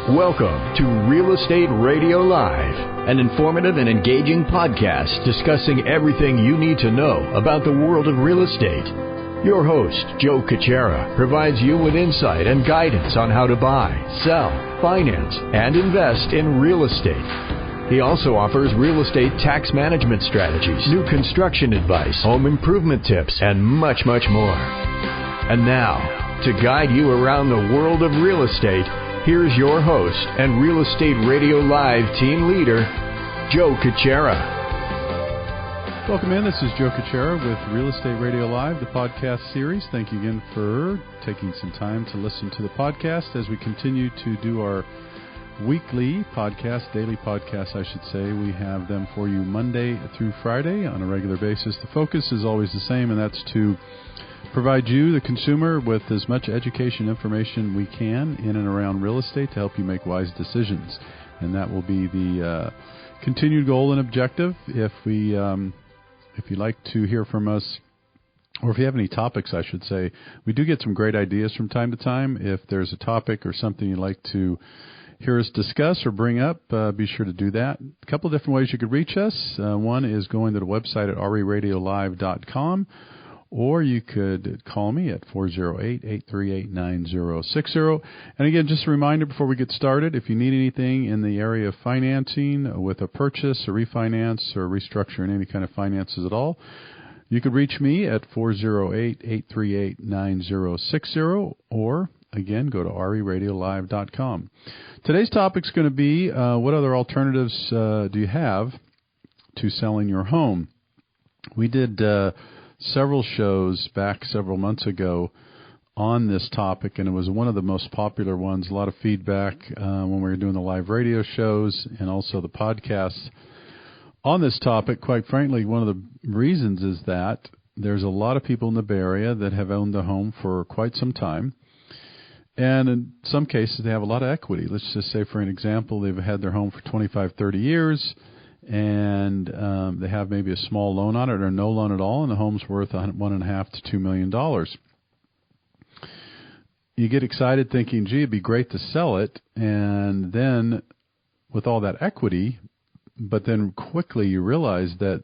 Welcome to Real Estate Radio Live, an informative and engaging podcast discussing everything you need to know about the world of real estate. Your host, Cucchiara, provides you with insight and guidance on how to buy, sell, finance, and invest in real estate. He also offers real estate tax management strategies, new construction advice, home improvement tips, and much, much more. And now, to guide you around the world of real estate, here's your host and Real Estate Radio Live team leader, Cucchiara. Welcome in. This is Cucchiara with Real Estate Radio Live, the podcast series. Thank you again for taking some time to listen to the podcast as we continue to do our weekly podcast, daily podcasts, I should say. We have them for you Monday through Friday on a regular basis. The focus is always the same, and that's to provide you, the consumer, with as much education information we can in and around real estate to help you make wise decisions. And that will be the continued goal and objective. If you'd like to hear from us, or if you have any topics, I should say, we do get some great ideas from time to time. If there's a topic or something you'd like to hear us discuss or bring up, be sure to do that. A couple of different ways you could reach us. One is going to the website at 𝗪𝗓radiolive.com. Or you could call me at 408-838-9060. And again, just a reminder before we get started, if you need anything in the area of financing with a purchase, a refinance, or restructuring any kind of finances at all, you could reach me at 408-838-9060. Or, again, go to 𝗪𝗓radiolive.com. Today's topic is going to be what other alternatives do you have to selling your home? We did several shows back several months ago on this topic, and it was one of the most popular ones. A lot of feedback when we were doing the live radio shows and also the podcasts on this topic. Quite frankly, one of the reasons is that there's a lot of people in the Bay Area that have owned a home for quite some time, and in some cases they have a lot of equity. Let's just say, for an example, they've had their home for 25, 30 years, and they have maybe a small loan on it or no loan at all, and the home's worth $1.5 to $2 million. You get excited thinking, gee, it'd be great to sell it, and then with all that equity, but then quickly you realize that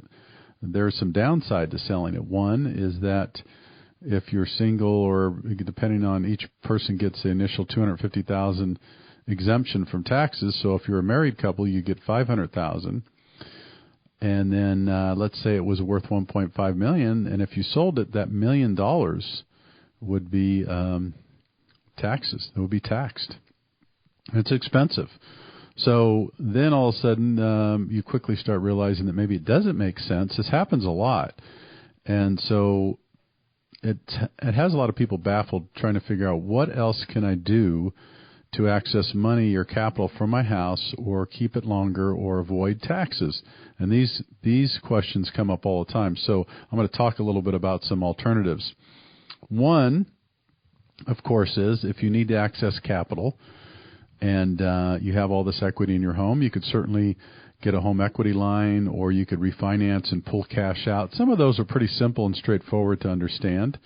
there's some downside to selling it. One is that if you're single, or depending on each person gets the initial $250,000 exemption from taxes, so if you're a married couple, you get $500,000. And then let's say it was worth $1.5 million, and if you sold it, that $1 million would be taxes. It would be taxed. It's expensive. So then all of a sudden you quickly start realizing that maybe it doesn't make sense. This happens a lot, and so it has a lot of people baffled trying to figure out what else can I do to access money or capital from my house, or keep it longer, or avoid taxes. And these questions come up all the time. So I'm going to talk a little bit about some alternatives. One, of course, is if you need to access capital and you have all this equity in your home, you could certainly get a home equity line, or you could refinance and pull cash out. Some of those are pretty simple and straightforward to understand,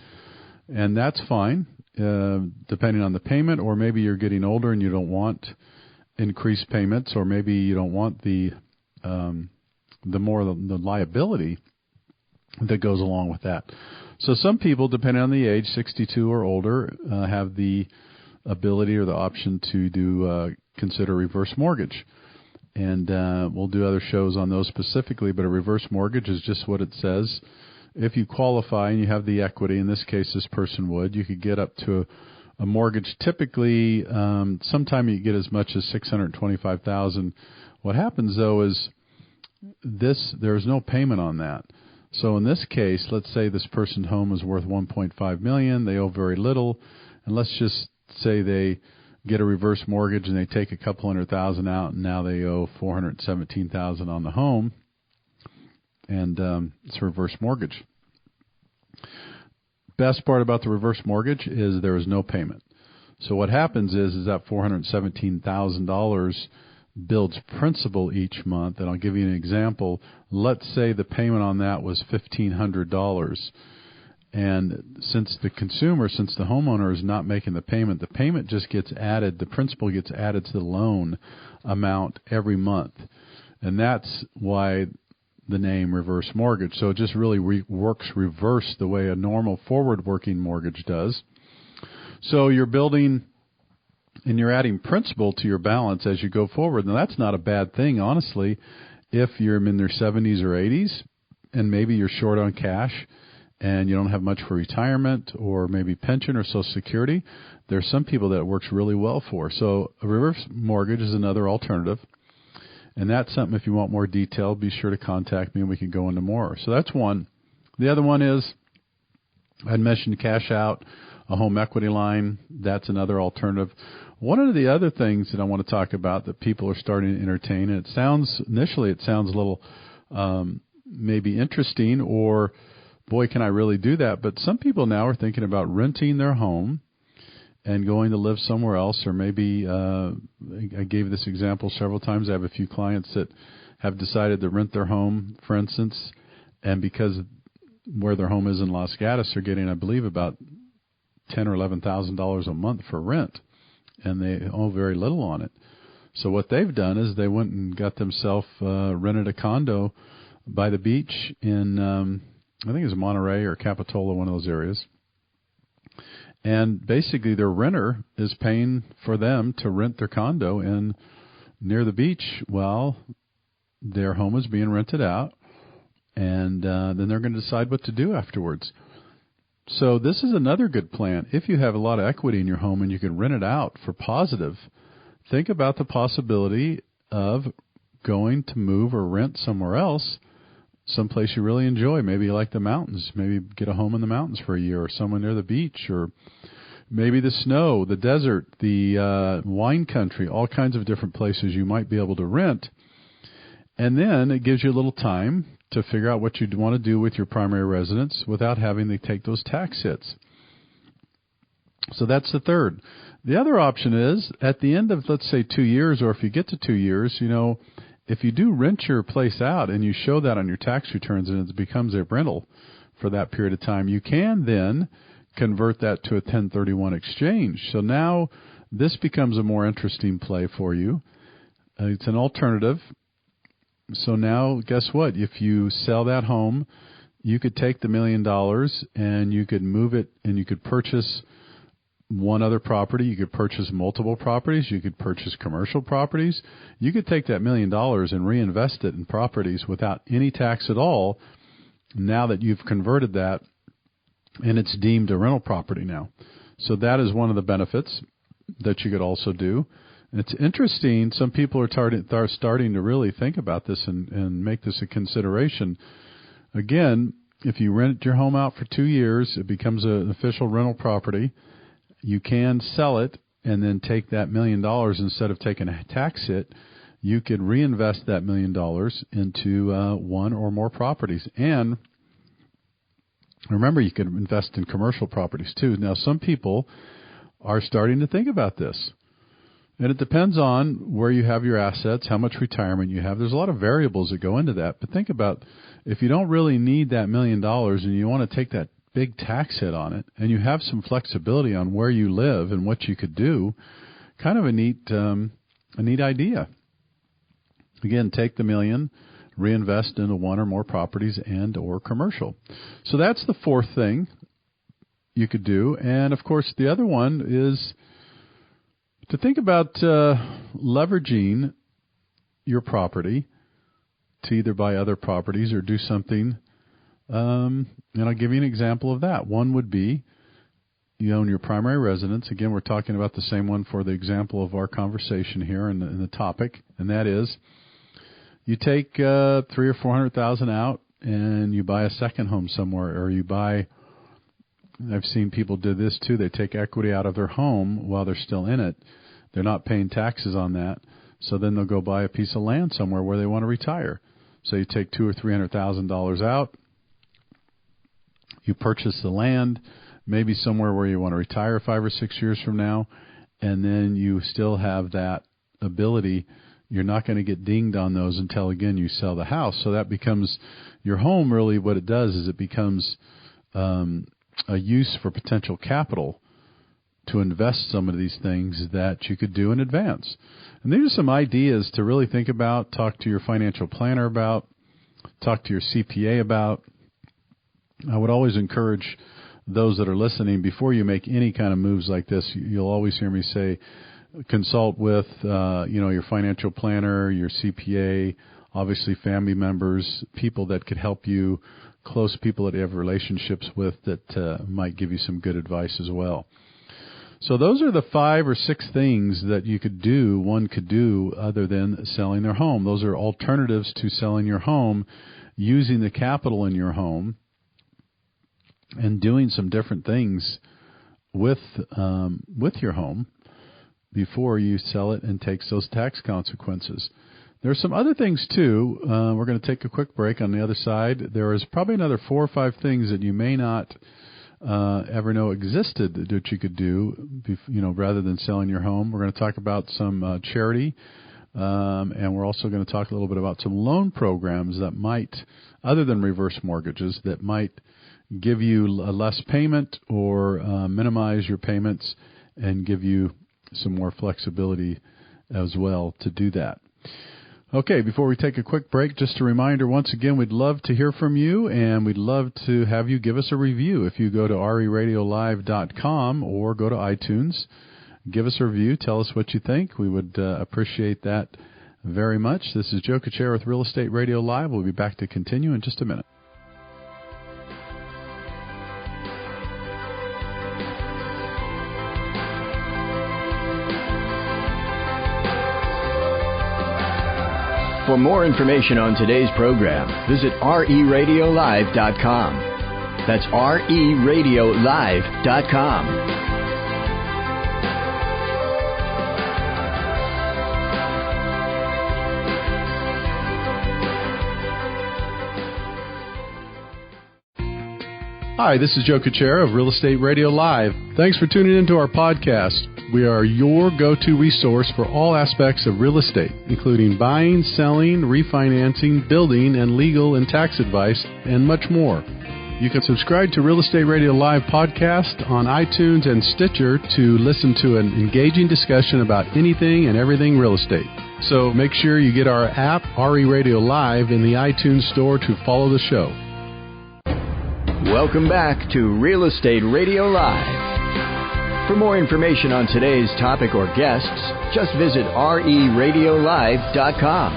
and that's fine. Depending on the payment, or maybe you're getting older and you don't want increased payments, or maybe you don't want the liability that goes along with that. So some people, depending on the age, 62 or older, have the ability or the option to consider reverse mortgage. And we'll do other shows on those specifically, but a reverse mortgage is just what it says. If you qualify and you have the equity, in this case this person would, you could get up to a mortgage. Typically, sometime you get as much as $625,000. What happens, though, is there's no payment on that. So in this case, let's say this person's home is worth $1.5 million. They owe very little. And let's just say they get a reverse mortgage and they take a couple $100,000 out, and now they owe $417,000 on the home. And it's a reverse mortgage. Best part about the reverse mortgage is there is no payment. So what happens is that $417,000 builds principal each month. And I'll give you an example. Let's say the payment on that was $1,500. And since the homeowner is not making the payment just gets added, the principal gets added to the loan amount every month. And that's why the name reverse mortgage. So it just really works reverse the way a normal forward-working mortgage does. So you're building and you're adding principal to your balance as you go forward. Now, that's not a bad thing, honestly, if you're in their 70s or 80s and maybe you're short on cash and you don't have much for retirement or maybe pension or Social Security. There's some people that it works really well for. So a reverse mortgage is another alternative. And that's something, if you want more detail, be sure to contact me and we can go into more. So that's one. The other one is, I'd mentioned cash out, a home equity line. That's another alternative. One of the other things that I want to talk about that people are starting to entertain, and initially it sounds a little maybe interesting or, boy, can I really do that? But some people now are thinking about renting their home and going to live somewhere else, or maybe I gave this example several times. I have a few clients that have decided to rent their home, for instance, and because where their home is in Las Gatos, they're getting, I believe, about $10,000 or $11,000 a month for rent, and they owe very little on it. So what they've done is they went and got themselves rented a condo by the beach in I think it was Monterey or Capitola, one of those areas. And basically their renter is paying for them to rent their condo in near the beach while their home is being rented out. And then they're going to decide what to do afterwards. So this is another good plan. If you have a lot of equity in your home and you can rent it out for positive, think about the possibility of going to move or rent somewhere else, someplace you really enjoy. Maybe you like the mountains. Maybe get a home in the mountains for a year, or somewhere near the beach, or maybe the snow, the desert, the wine country, all kinds of different places you might be able to rent. And then it gives you a little time to figure out what you'd want to do with your primary residence without having to take those tax hits. So that's the third. The other option is at the end of, let's say, 2 years, or if you get to 2 years, if you do rent your place out and you show that on your tax returns and it becomes a rental for that period of time, you can then convert that to a 1031 exchange. So now this becomes a more interesting play for you. It's an alternative. So now guess what? If you sell that home, you could take the $1 million and you could move it and you could purchase one other property. You could purchase multiple properties. You could purchase commercial properties. You could take that $1 million and reinvest it in properties without any tax at all now that you've converted that and it's deemed a rental property now. So that is one of the benefits that you could also do. And it's interesting. Some people are starting to really think about this and make this a consideration. Again, if you rent your home out for 2 years, it becomes an official rental property. You can sell it and then take that $1 million instead of taking a tax hit. You could reinvest that $1 million into one or more properties. And remember, you could invest in commercial properties too. Now, some people are starting to think about this. And it depends on where you have your assets, how much retirement you have. There's a lot of variables that go into that. But think about if you don't really need that $1 million and you want to take that big tax hit on it, and you have some flexibility on where you live and what you could do, kind of a neat idea. Again, take the $1 million, reinvest into one or more properties and or commercial. So that's the fourth thing you could do. And of course, the other one is to think about leveraging your property to either buy other properties or do something. And I'll give you an example of that. One would be you own your primary residence. Again, we're talking about the same one for the example of our conversation here in the topic, and that is you take $300,000 or $400,000 out and you buy a second home somewhere, or you buy. I've seen people do this too. They take equity out of their home while they're still in it. They're not paying taxes on that, so then they'll go buy a piece of land somewhere where they want to retire. So you take $200,000 or $300,000 out. You purchase the land, maybe somewhere where you want to retire 5 or 6 years from now, and then you still have that ability. You're not going to get dinged on those until, again, you sell the house. So that becomes your home. Really what it does is it becomes a use for potential capital to invest some of these things that you could do in advance. And these are some ideas to really think about, talk to your financial planner about, talk to your CPA about. I would always encourage those that are listening, before you make any kind of moves like this, you'll always hear me say, consult with your financial planner, your CPA, obviously family members, people that could help you, close people that you have relationships with that might give you some good advice as well. So those are the 5 or 6 things that one could do other than selling their home. Those are alternatives to selling your home, using the capital in your home and doing some different things with your home before you sell it and takes those tax consequences. There's some other things too. We're going to take a quick break. On the other side, there is probably another 4 or 5 things that you may not ever know existed that you could do, rather than selling your home. We're going to talk about some charity, and we're also going to talk a little bit about some loan programs that might, other than reverse mortgages, that might give you a less payment or minimize your payments and give you some more flexibility as well to do that. Okay, before we take a quick break, just a reminder, once again, we'd love to hear from you, and we'd love to have you give us a review. If you go to 𝗪𝗡𝗙𝗪.com or go to iTunes, give us a review, tell us what you think. We would appreciate that very much. This is Joe Cucchiara with Real Estate Radio Live. We'll be back to continue in just a minute. For more information on today's program, visit 𝗪radiolive.com. That's 𝗪radiolive.com. Hi, this is Joe Cucchiara of Real Estate Radio Live. Thanks for tuning into our podcast. We are your go-to resource for all aspects of real estate, including buying, selling, refinancing, building, and legal and tax advice, and much more. You can subscribe to Real Estate Radio Live podcast on iTunes and Stitcher to listen to an engaging discussion about anything and everything real estate. So make sure you get our app, RE Radio Live, in the iTunes store to follow the show. Welcome back to Real Estate Radio Live. For more information on today's topic or guests, just visit 𝗪radiolive.com.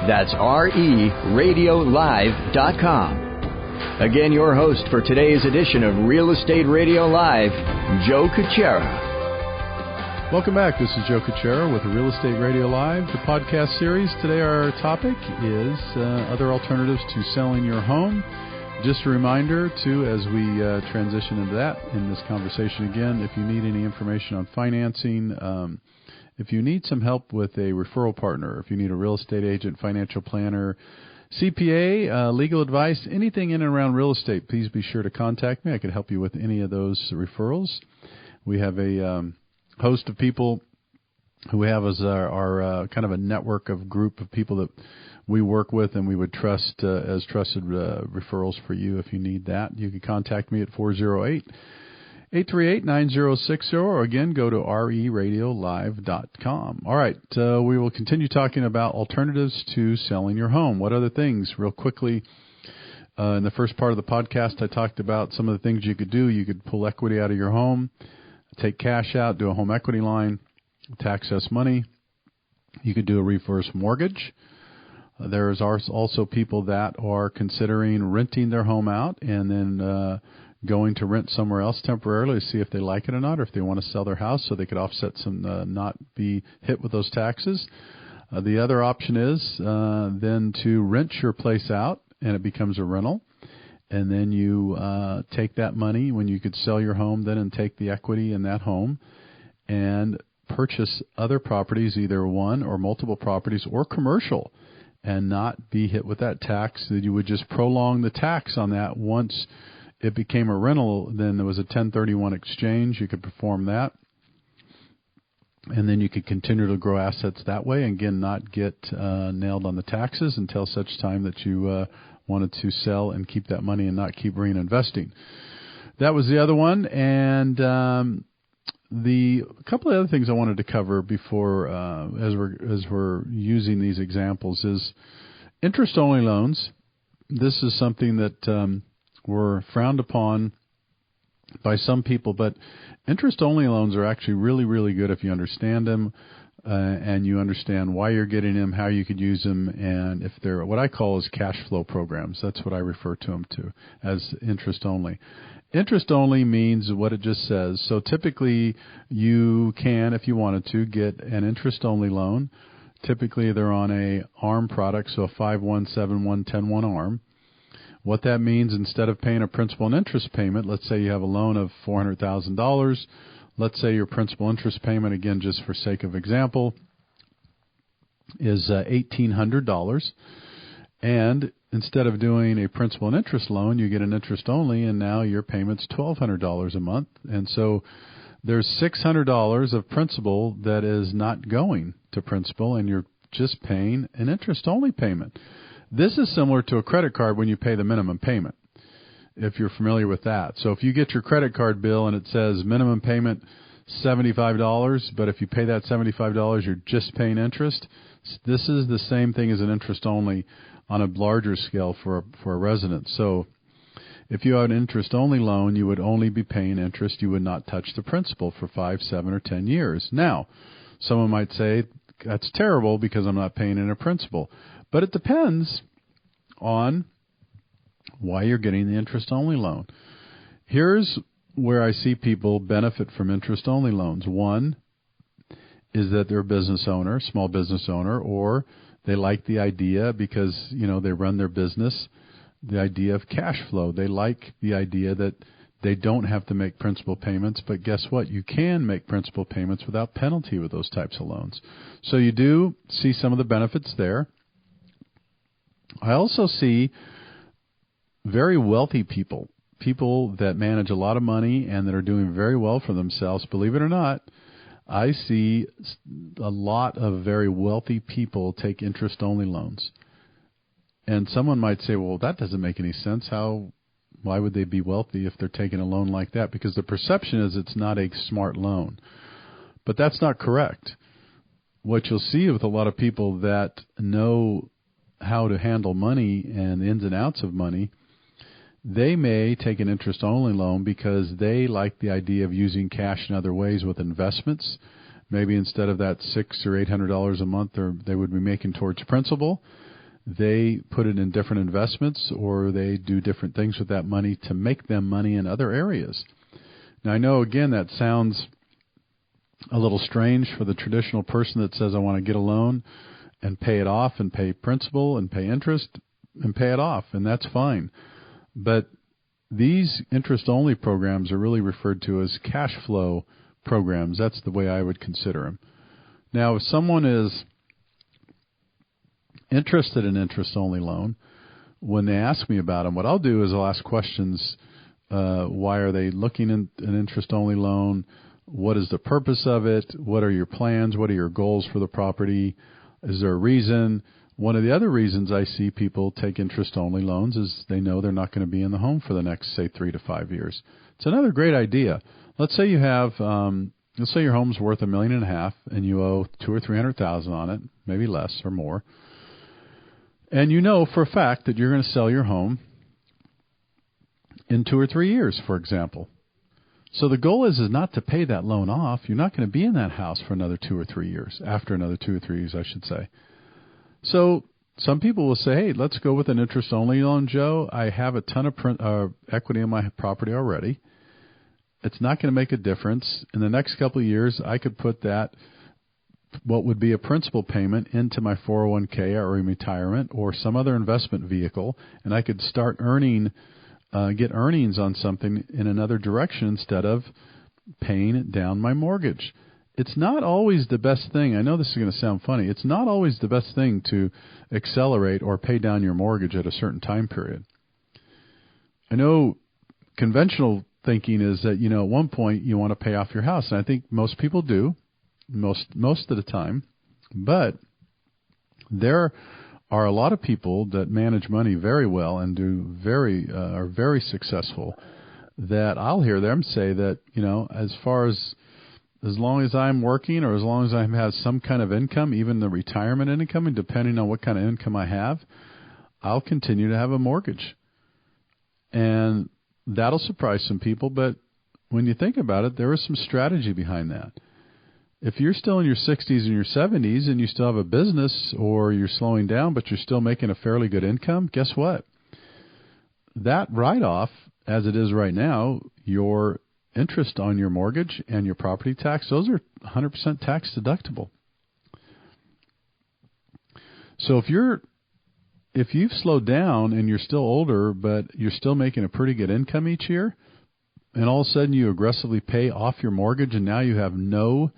That's 𝗪radiolive.com. Again, your host for today's edition of Real Estate Radio Live, Joe Cucchiara. Welcome back. This is Joe Cucchiara with Real Estate Radio Live, the podcast series. Today our topic is other alternatives to selling your home. Just a reminder, too, as we transition into that in this conversation again, if you need any information on financing, if you need some help with a referral partner, if you need a real estate agent, financial planner, CPA, legal advice, anything in and around real estate, please be sure to contact me. I can help you with any of those referrals. We have a host of people who have as our kind of a network of group of people that we work with and we would trust as trusted referrals for you if you need that. You can contact me at 408-838-9060 or again go to 𝗪radiolive.com. All right, we will continue talking about alternatives to selling your home. What other things? Real quickly, in the first part of the podcast, I talked about some of the things you could do. You could pull equity out of your home, take cash out, do a home equity line to access money. You could do a reverse mortgage. There's also people that are considering renting their home out and then going to rent somewhere else temporarily to see if they like it or not, or if they want to sell their house so they could offset some, not be hit with those taxes. The other option is then to rent your place out and it becomes a rental. And then you take that money when you could sell your home then and take the equity in that home and purchase other properties, either one or multiple properties or commercial, and not be hit with that tax. That you would just prolong the tax on that. Once it became a rental, then there was a 1031 exchange. You could perform that. And then you could continue to grow assets that way. And again, not get nailed on the taxes until such time that you wanted to sell and keep that money and not keep reinvesting. that was the other one. And the couple of other things I wanted to cover before, as we're using these examples, is interest-only loans. This is something that were frowned upon by some people, but interest-only loans are actually really, really good if you understand them and you understand why you're getting them, how you could use them, and if they're what I call as cash flow programs. That's what I refer to them to as interest-only. Interest-only means what it just says. So typically you can, if you wanted to, get an interest-only loan. Typically they're on a ARM product, so a 5-1, 7-1, 10-1 ARM. What that means, instead of paying a principal and interest payment, let's say you have a loan of $400,000. Let's say your principal interest payment, again, just for sake of example, is $1,800. And instead of doing a principal and interest loan, you get an interest only, and now your payment's $1,200 a month. And so there's $600 of principal that is not going to principal, and you're just paying an interest-only payment. This is similar to a credit card when you pay the minimum payment, if you're familiar with that. So if you get your credit card bill and it says minimum payment $75, but if you pay that $75, you're just paying interest, this is the same thing as an interest-only on a larger scale for a resident. So if you had an interest-only loan, you would only be paying interest. You would not touch the principal for 5, 7, or 10 years. Now, someone might say, that's terrible because I'm not paying in a principal. But it depends on why you're getting the interest-only loan. Here's where I see people benefit from interest-only loans. One is that they're a business owner, small business owner, or they like the idea because, they run their business, the idea of cash flow. They like the idea that they don't have to make principal payments, but guess what? You can make principal payments without penalty with those types of loans. So you do see some of the benefits there. I also see very wealthy people that manage a lot of money and that are doing very well for themselves. Believe it or not, I see a lot of very wealthy people take interest-only loans. And someone might say, well, that doesn't make any sense. Why would they be wealthy if they're taking a loan like that? Because the perception is it's not a smart loan. But that's not correct. What you'll see with a lot of people that know how to handle money and the ins and outs of money, they may take an interest-only loan because they like the idea of using cash in other ways with investments. Maybe instead of that $600 or $800 a month they would be making towards principal, they put it in different investments, or they do different things with that money to make them money in other areas. Now, I know, again, that sounds a little strange for the traditional person that says, I want to get a loan and pay it off and pay principal and pay interest and pay it off, and that's fine. But these interest-only programs are really referred to as cash flow programs. That's the way I would consider them. Now, if someone is interested in interest-only loan, when they ask me about them, what I'll do is I'll ask questions. Why are they looking at an interest-only loan? What is the purpose of it? What are your plans? What are your goals for the property? Is there a reason? One of the other reasons I see people take interest-only loans is they know they're not going to be in the home for the next, say, 3 to 5 years. It's another great idea. Let's say you have, let's say your home's worth $1.5 million and you owe $200,000 or $300,000 on it, maybe less or more. And you know for a fact that you're going to sell your home in 2 or 3 years, for example. So the goal is not to pay that loan off. You're not going to be in that house for another 2 or 3 years, after another 2 or 3 years, I should say. So some people will say, hey, let's go with an interest-only loan, Joe. I have a ton of equity in my property already. It's not going to make a difference. In the next couple of years, I could put that, what would be a principal payment, into my 401k or retirement or some other investment vehicle, and I could start earning, get earnings on something in another direction instead of paying down my mortgage. It's not always the best thing. I know this is going to sound funny. It's not always the best thing to accelerate or pay down your mortgage at a certain time period. I know conventional thinking is that, at one point you want to pay off your house. And I think most people do, most of the time. But there are a lot of people that manage money very well and are very successful that I'll hear them say that, as long as I'm working or as long as I have some kind of income, even the retirement income, and depending on what kind of income I have, I'll continue to have a mortgage. And that'll surprise some people, but when you think about it, there is some strategy behind that. If you're still in your 60s and your 70s and you still have a business or you're slowing down but you're still making a fairly good income, guess what? That write-off, as it is right now, your interest on your mortgage and your property tax, those are 100% tax deductible. So if you've slowed down and you're still older but you're still making a pretty good income each year, and all of a sudden you aggressively pay off your mortgage and now you have no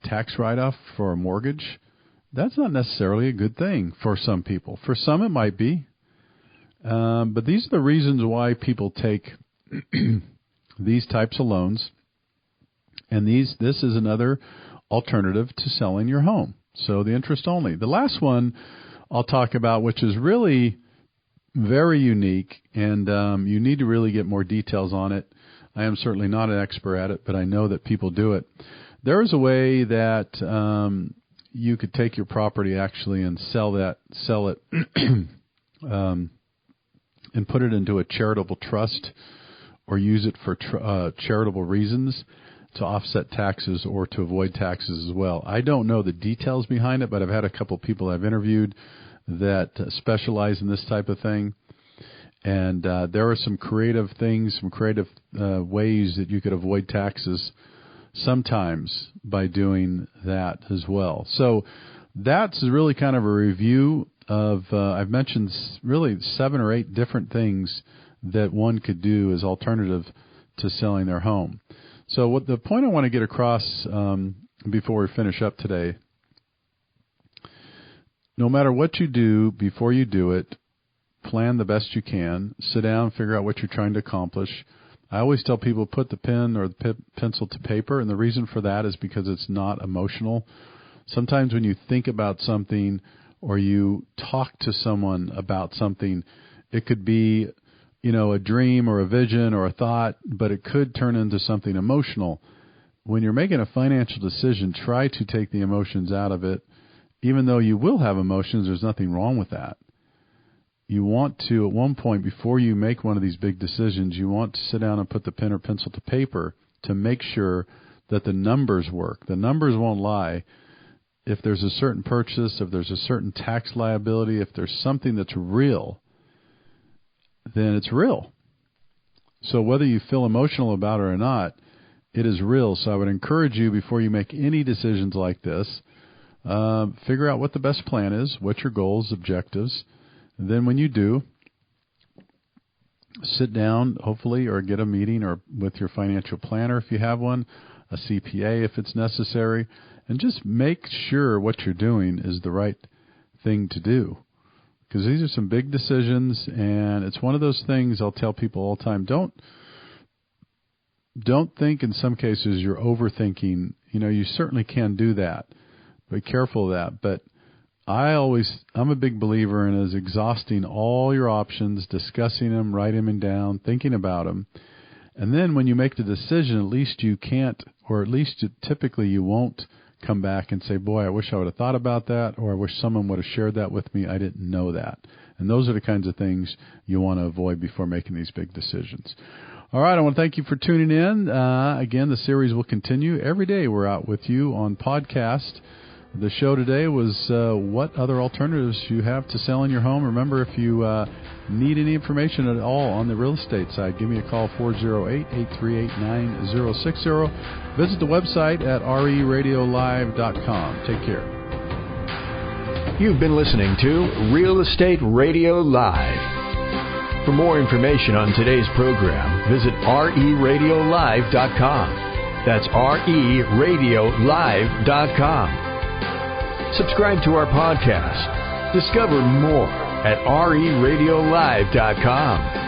tax write-off for a mortgage, that's not necessarily a good thing for some people. For some it might be. But these are the reasons why people take these types of loans. And this is another alternative to selling your home. So the interest only. The last one I'll talk about, which is really very unique, and you need to really get more details on it. I am certainly not an expert at it, but I know that people do it. There is a way that you could take your property actually and sell it, and put it into a charitable trust or use it for charitable reasons to offset taxes or to avoid taxes as well. I don't know the details behind it, but I've had a couple of people I've interviewed that specialize in this type of thing. And there are some creative things, some creative ways that you could avoid taxes sometimes by doing that as well. So that's really kind of a review of, I've mentioned really 7 or 8 different things that one could do as alternative to selling their home. So what the point I want to get across before we finish up today, no matter what you do, before you do it, plan the best you can. Sit down, figure out what you're trying to accomplish. I always tell people put the pen or the pencil to paper, and the reason for that is because it's not emotional. Sometimes when you think about something or you talk to someone about something, it could be, a dream or a vision or a thought, but it could turn into something emotional. When you're making a financial decision, try to take the emotions out of it. Even though you will have emotions, there's nothing wrong with that. You want to, at one point, before you make one of these big decisions, you want to sit down and put the pen or pencil to paper to make sure that the numbers work. The numbers won't lie. If there's a certain purchase, if there's a certain tax liability, if there's something that's real, then it's real. So whether you feel emotional about it or not, it is real. So I would encourage you, before you make any decisions like this, figure out what the best plan is, what your goals, objectives. And then when you do, sit down, hopefully, or get a meeting or with your financial planner if you have one, a CPA if it's necessary, and just make sure what you're doing is the right thing to do. Because these are some big decisions, and it's one of those things I'll tell people all the time. Don't think in some cases you're overthinking. You certainly can do that. Be careful of that. But I'm a big believer in is exhausting all your options, discussing them, writing them down, thinking about them. And then when you make the decision, at least you can't, or at least typically you won't come back and say, boy, I wish I would have thought about that, or I wish someone would have shared that with me. I didn't know that. And those are the kinds of things you want to avoid before making these big decisions. All right, I want to thank you for tuning in. Again, the series will continue. Every day we're out with you on podcast. The show today was what other alternatives you have to selling your home. Remember, if you need any information at all on the real estate side, give me a call, 408-838-9060. Visit the website at 𝗓𝗡Radiolive.com. Take care. You've been listening to Real Estate Radio Live. For more information on today's program, visit 𝗓𝗡Radiolive.com. That's 𝗓𝗡Radiolive.com. Subscribe to our podcast. Discover more at 𝗓𝗡Radiolive.com.